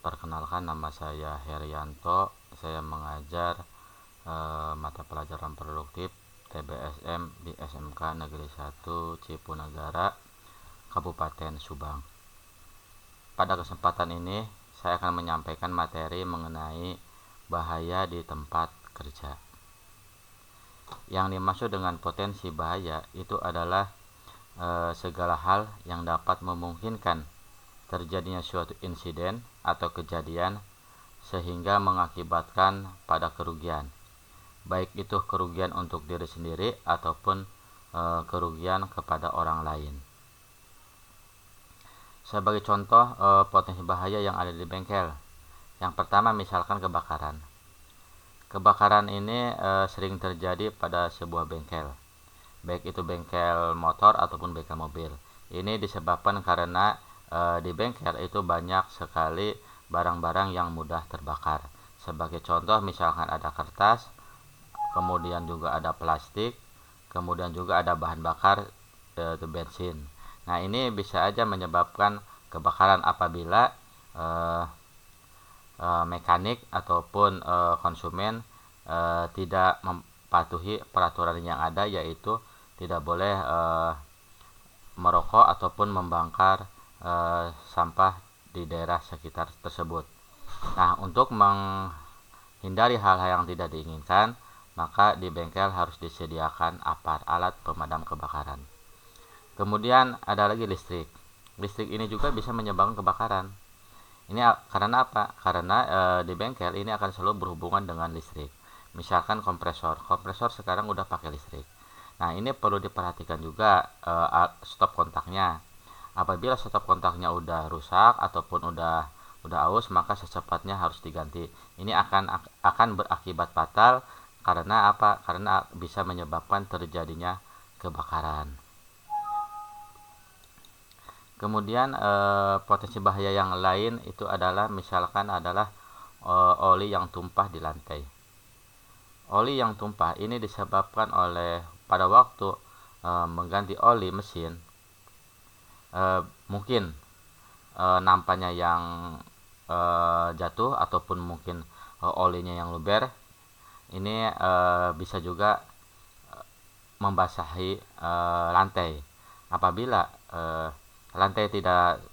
Perkenalkan, nama saya Herianto. Saya mengajar mata pelajaran produktif TBSM di SMK Negeri 1 Cipunagara, Kabupaten Subang. Pada kesempatan ini saya akan menyampaikan materi mengenai bahaya di tempat kerja. Yang dimaksud dengan potensi bahaya itu adalah segala hal yang dapat memungkinkan terjadinya suatu insiden atau kejadian sehingga mengakibatkan pada kerugian, baik itu kerugian untuk diri sendiri ataupun kerugian kepada orang lain. Sebagai contoh potensi bahaya yang ada di bengkel, yang pertama misalkan kebakaran. Kebakaran ini sering terjadi pada sebuah bengkel, baik itu bengkel motor ataupun bengkel mobil. Ini disebabkan karena di bengkel itu banyak sekali barang-barang yang mudah terbakar. Sebagai contoh misalkan ada kertas, kemudian juga ada plastik, kemudian juga ada bahan bakar itu bensin. Nah, ini bisa aja menyebabkan kebakaran apabila mekanik ataupun konsumen tidak mematuhi peraturan yang ada, yaitu tidak boleh merokok ataupun membakar sampah di daerah sekitar tersebut. Nah, untuk menghindari hal-hal yang tidak diinginkan, maka di bengkel harus disediakan alat pemadam kebakaran. Kemudian ada lagi listrik. Listrik ini juga bisa menyebabkan kebakaran. Ini karena apa? Karena di bengkel ini akan selalu berhubungan dengan listrik. Misalkan kompresor sekarang udah pakai listrik. Nah, ini perlu diperhatikan juga stop kontaknya. Apabila stop kontaknya udah rusak ataupun udah aus, maka secepatnya harus diganti. Ini akan berakibat fatal. Karena apa? Karena bisa menyebabkan terjadinya kebakaran. Kemudian potensi bahaya yang lain itu adalah misalkan adalah oli yang tumpah di lantai. Oli yang tumpah ini disebabkan oleh pada waktu mengganti oli mesin, mungkin nampaknya yang jatuh ataupun mungkin olinya yang luber. Ini bisa juga membasahi lantai. Apabila lantai tidak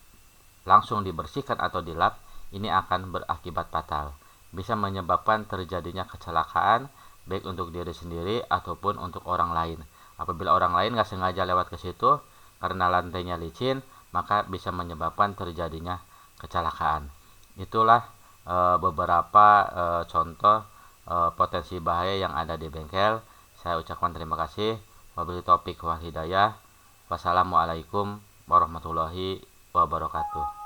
langsung dibersihkan atau dilap, ini akan berakibat fatal. Bisa menyebabkan terjadinya kecelakaan baik untuk diri sendiri ataupun untuk orang lain. Apabila orang lain nggak sengaja lewat ke situ karena lantainya licin, maka bisa menyebabkan terjadinya kecelakaan. Itulah beberapa contoh potensi bahaya yang ada di bengkel. Saya ucapkan terima kasih. Wabillahi taufiq wal hidayah. Wassalamualaikum warahmatullahi wabarakatuh.